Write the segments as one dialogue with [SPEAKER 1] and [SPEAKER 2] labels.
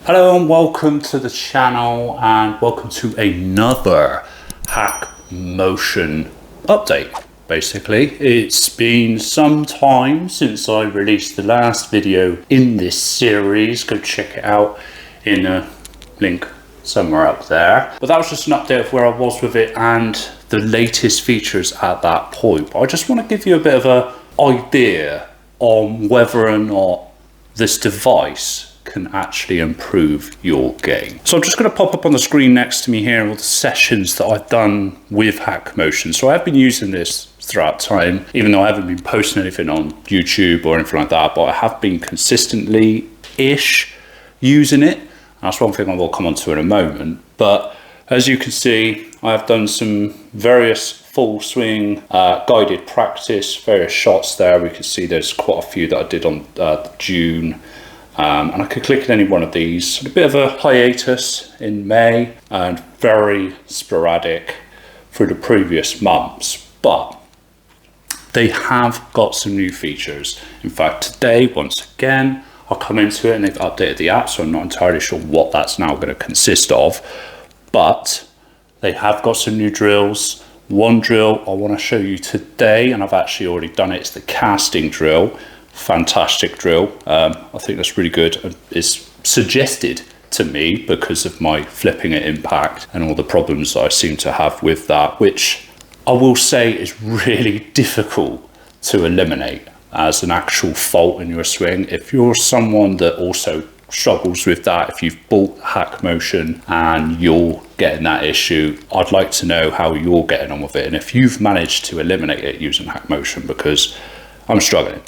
[SPEAKER 1] Hello and welcome to the channel, and welcome to another HackMotion update. Basically, it's been some time since I released the last video in this series. Go check it out in a link somewhere up there. But that was just an update of where I was with it and the latest features at that point. But I just want to give you a bit of an idea on whether or not this device can actually improve your game. So I'm just going to pop up on the screen next to me here all the sessions that I've done with HackMotion. So I have been using this throughout time, even though I haven't been posting anything on YouTube or anything like that, but I have been consistently-ish using it. That's one thing I will come on to in a moment. But as you can see, I have done some various full swing guided practice, various shots there. We can see there's quite a few that I did on June. And I could click in any one of these. A bit of a hiatus in May and very sporadic through the previous months, but they have got some new features. In fact, today, once again, I'll come into it and they've updated the app, so I'm not entirely sure what that's now going to consist of, but they have got some new drills. One drill I want to show you today, and I've actually already done it, it's the casting drill. Fantastic drill. I think that's really good. It's suggested to me because of my flipping at impact and all the problems that I seem to have with that, which I will say is really difficult to eliminate as an actual fault in your swing. If you're someone that also struggles with that, if you've bought HackMotion and you're getting that issue, I'd like to know how you're getting on with it and if you've managed to eliminate it using HackMotion, because I'm struggling.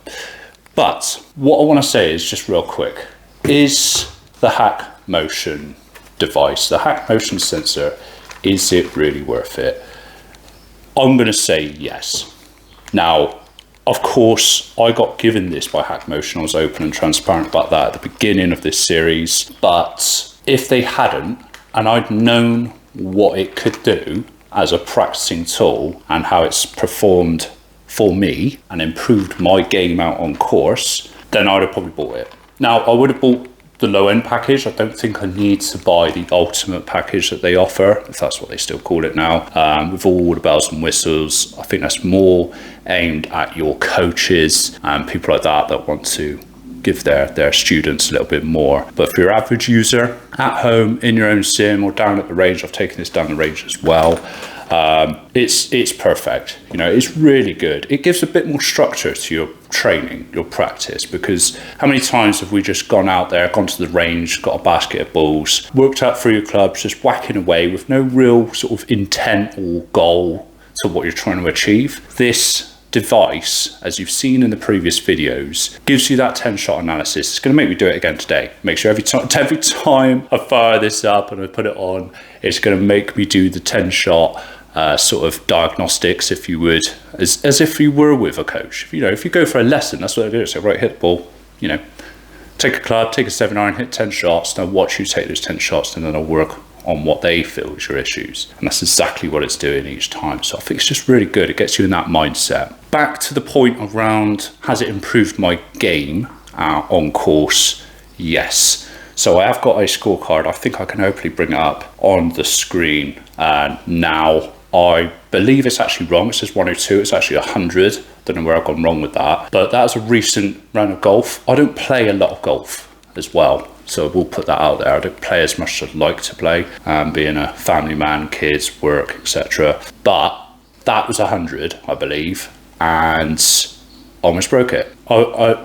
[SPEAKER 1] But what I want to say is just real quick, is the HackMotion device, the HackMotion Sensor, is it really worth it? I'm going to say yes. Now, of course, I got given this by HackMotion. I was open and transparent about that at the beginning of this series. But if they hadn't, and I'd known what it could do as a practicing tool and how it's performed for me and improved my game out on course, then I'd have probably bought it. Now, I would have bought the low-end package. I don't think I need to buy the ultimate package that they offer, if that's what they still call it now, with all the bells and whistles. I think that's more aimed at your coaches and people like that that want to give their students a little bit more. But for your average user at home, in your own sim, or down at the range, I've taken this down the range as well, it's perfect. You know, it's really good. It gives a bit more structure to your training, your practice, because how many times have we just gone out there, gone to the range, got a basket of balls, worked out through your clubs, just whacking away with no real sort of intent or goal to what you're trying to achieve? This device, as you've seen in the previous videos, gives you that 10-shot analysis. It's going to make me do it again today. Make sure every time I fire this up and I put it on, it's going to make me do the 10-shot sort of diagnostics, if you would, as if you were with a coach. You know, if you go for a lesson, that's what I do. So right, hit the ball, you know, take a club, take a 7-iron, hit 10 shots, and I'll watch you take those 10 shots, and then I'll work on what they feel is your issues. And that's exactly what it's doing each time. So I think it's just really good. It gets you in that mindset. Back to the point around, has it improved my game on course? Yes. So I have got a scorecard. I think I can hopefully bring it up on the screen now. I believe it's actually wrong. It says 102. It's actually 100. Don't know where I've gone wrong with that. But that was a recent round of golf. I don't play a lot of golf as well, so we'll put that out there. I don't play as much as I'd like to play, being a family man, kids, work, etc. But that was 100, I believe, and almost broke it.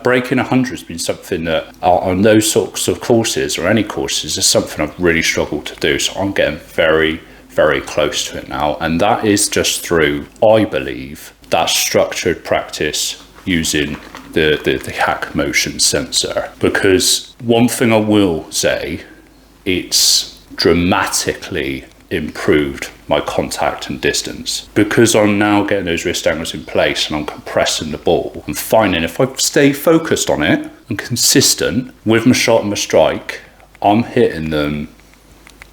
[SPEAKER 1] Breaking 100 has been something that on those sorts of courses, or any courses, is something I've really struggled to do. So I'm getting very, very close to it now, and that is just through, I believe, that structured practice using the HackMotion Sensor. Because one thing I will say, it's dramatically improved my contact and distance, because I'm now getting those wrist angles in place and I'm compressing the ball. I'm finding if I stay focused on it and consistent with my shot and my strike, I'm hitting them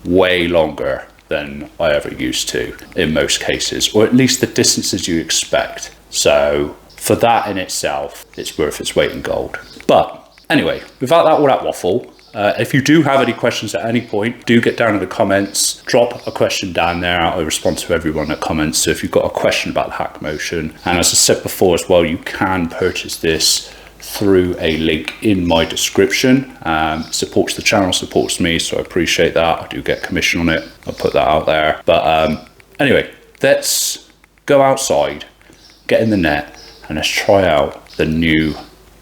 [SPEAKER 1] way longer than I ever used to in most cases, or at least the distances you expect. So for that in itself, it's worth its weight in gold. But anyway, without all that waffle, If you do have any questions at any point, do get down in the comments, drop a question down there. I respond to everyone that comments. So if you've got a question about HackMotion, and as I said before as well, you can purchase this through a link in my description. Supports the channel, supports me, so I appreciate that. I do get commission on it. I'll put that out there. But anyway, let's go outside, get in the net, and let's try out the new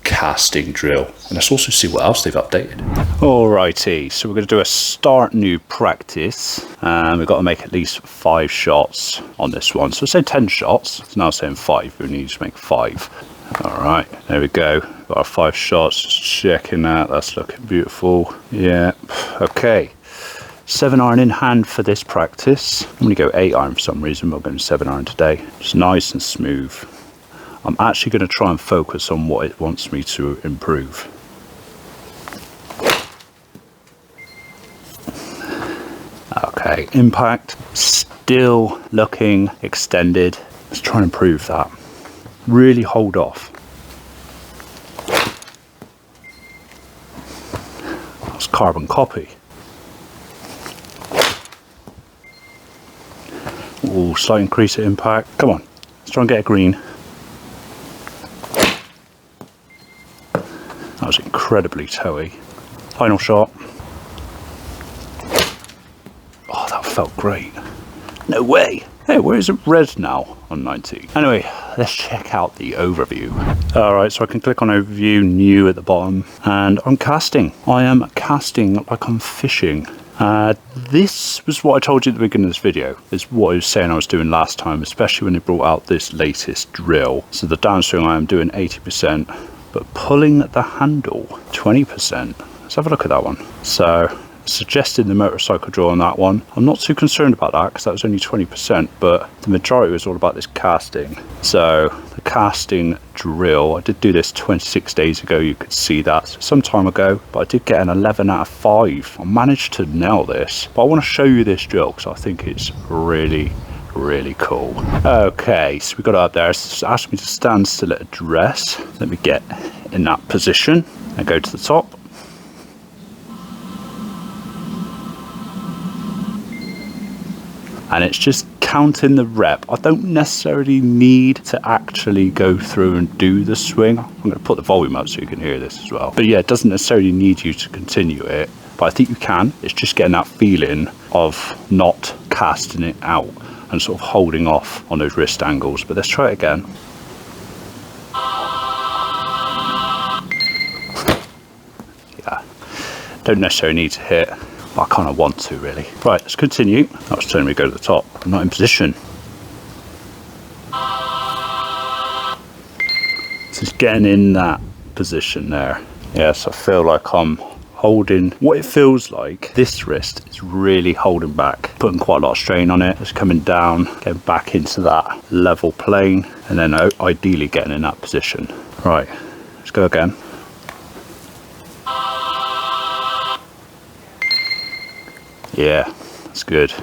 [SPEAKER 1] casting drill, and let's also see what else they've updated. Alrighty, so we're going to do a start new practice, and we've got to make at least 5 shots on this one. So say 10 shots, it's now saying 5, we need to make 5. Alright, there we go, got our 5 shots, just checking that, that's looking beautiful. Yeah, okay. 7 iron in hand for this practice. I'm going to go 8 iron for some reason, but I'm going 7 iron today. It's nice and smooth. I'm actually going to try and focus on what it wants me to improve. Okay, impact, still looking extended. Let's try and improve that. Really hold off. That's carbon copy. Ooh, slight increase of impact. Come on, let's try and get a green. That was incredibly toey. Final shot. Oh, that felt great. No way. Hey, where is it red now on 19? Anyway, let's check out the overview. Alright, so I can click on overview, new at the bottom, and I'm casting. I am casting like I'm fishing. This was what I told you at the beginning of this video, is what I was saying I was doing last time, especially when they brought out this latest drill. So the downswing I am doing 80%, but pulling the handle 20%. Let's have a look at that one. So suggesting the motorcycle drill on that one. I'm not too concerned about that because that was only 20%, but the majority was all about this casting. So the casting drill, I did do this 26 days ago, you could see that some time ago, but I did get an 11 out of 5. I managed to nail this, but I want to show you this drill because I think it's really cool. Okay, so we got it up there. It's asked me to stand still at address. Let me get in that position and go to the top. And it's just counting the rep. I don't necessarily need to actually go through and do the swing. I'm going to put the volume up so you can hear this as well. But yeah, it doesn't necessarily need you to continue it, but I think you can. It's just getting that feeling of not casting it out and sort of holding off on those wrist angles. But let's try it again. Yeah, don't necessarily need to hit, but I kind of want to really. Right, let's continue. That was telling me to go to the top. I'm not in position. Just getting in that position there. Yes, I feel like I'm holding what it feels like. This wrist is really holding back, putting quite a lot of strain on it. It's coming down, getting back into that level plane, and then ideally getting in that position. Right, let's go again. Yeah, that's good.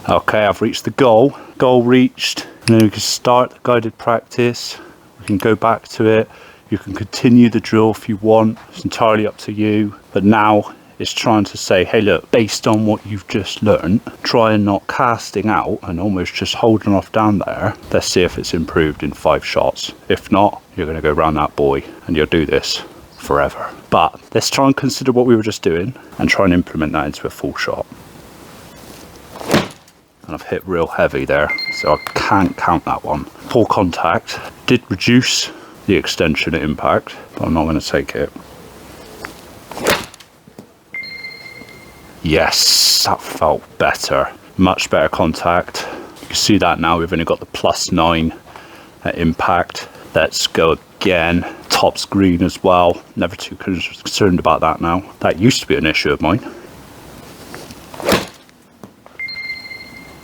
[SPEAKER 1] Okay, I've reached the goal. Goal reached. And then we can start the guided practice. We can go back to it. You can continue the drill if you want. It's entirely up to you. But now it's trying to say, hey look, based on what you've just learned, try and not casting out and almost just holding off down there. Let's see if it's improved in 5 shots. If not, you're going to go around that buoy and you'll do this forever. But let's try and consider what we were just doing and try and implement that into a full shot. And I've hit real heavy there, so I can't count that one. Poor contact. Did reduce the extension at impact, but I'm not going to take it. Yes, that felt better. Much better contact. You can see that now we've only got the +9 at impact. Let's go again. Top's green as well. Never too concerned about that now. That used to be an issue of mine.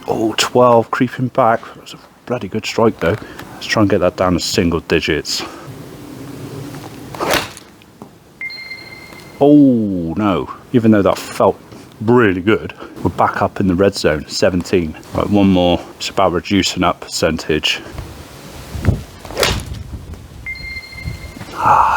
[SPEAKER 1] Oh, 12 creeping back. That was a bloody good strike though. Let's try and get that down to single digits. Oh no, even though that felt really good, we're back up in the red zone, 17. Right, one more. It's about reducing that percentage.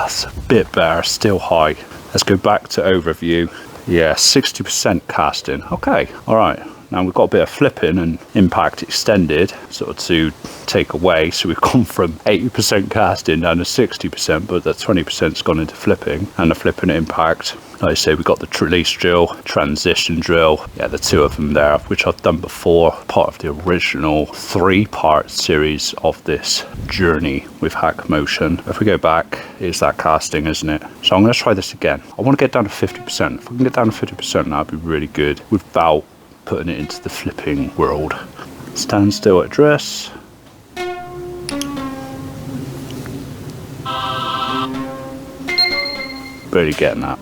[SPEAKER 1] It's a bit better, still high. Let's go back to overview. Yeah, 60% casting. Okay, all right. Now we've got a bit of flipping and impact extended sort of to take away. So we've gone from 80% casting down to 60%, but that 20%'s gone into flipping and the flipping impact. Like I say, we've got the release drill, transition drill. Yeah, the two of them there, which I've done before, part of the original 3-part series of this journey with HackMotion. If we go back, it's that casting, isn't it? So I'm going to try this again. I want to get down to 50%. If I can get down to 50%, that'd be really good without putting it into the flipping world. Stand still at address. Barely getting that.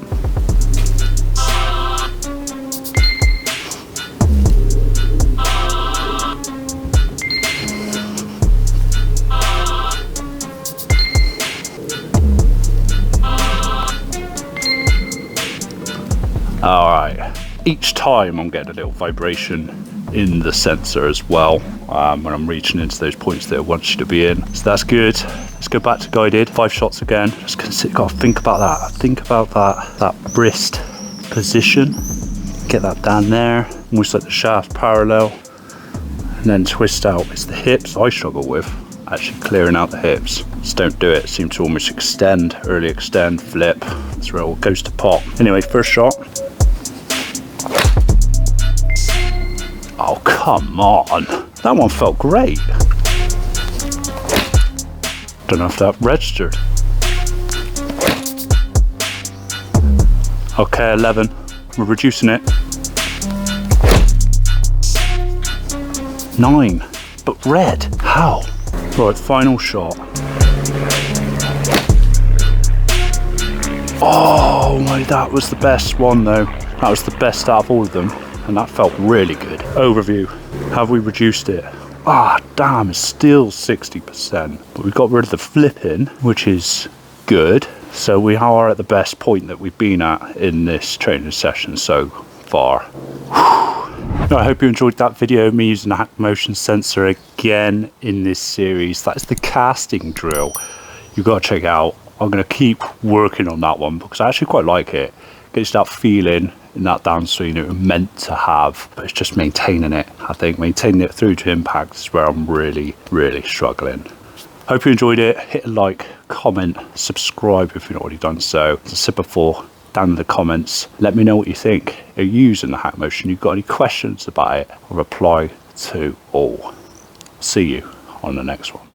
[SPEAKER 1] All right. Each time I'm getting a little vibration in the sensor as well when I'm reaching into those points that it wants you to be in. So that's good. Let's go back to guided. 5 shots again. Just gotta think about that. Think about that wrist position. Get that down there. Almost like the shaft parallel. And then twist out. It's the hips I struggle with. Actually clearing out the hips. Just don't do it. Seem to almost extend, early extend, flip. That's where it all goes to pop. Anyway, first shot. Oh, come on. That one felt great. Don't know if that registered. Okay, 11. We're reducing it. 9. But red. How? Right, final shot. Oh my, that was the best one though. That was the best out of all of them. And that felt really good. Overview. Have we reduced it? Ah, damn, it's still 60%. But we got rid of the flipping, which is good. So we are at the best point that we've been at in this training session so far. I hope you enjoyed that video of me using the HackMotion Sensor again in this series. That's the casting drill. You've got to check it out. I'm going to keep working on that one because I actually quite like it. Gets that feeling in that downswing it was meant to have, but it's just maintaining it. I think maintaining it through to impact is where I'm really struggling. Hope you enjoyed it. Hit a like, comment, subscribe if you've not already done so. As I said before, down in the comments, let me know what you think. Are you using the HackMotion? You've got any questions about it? I'll reply to all. See you on the next one.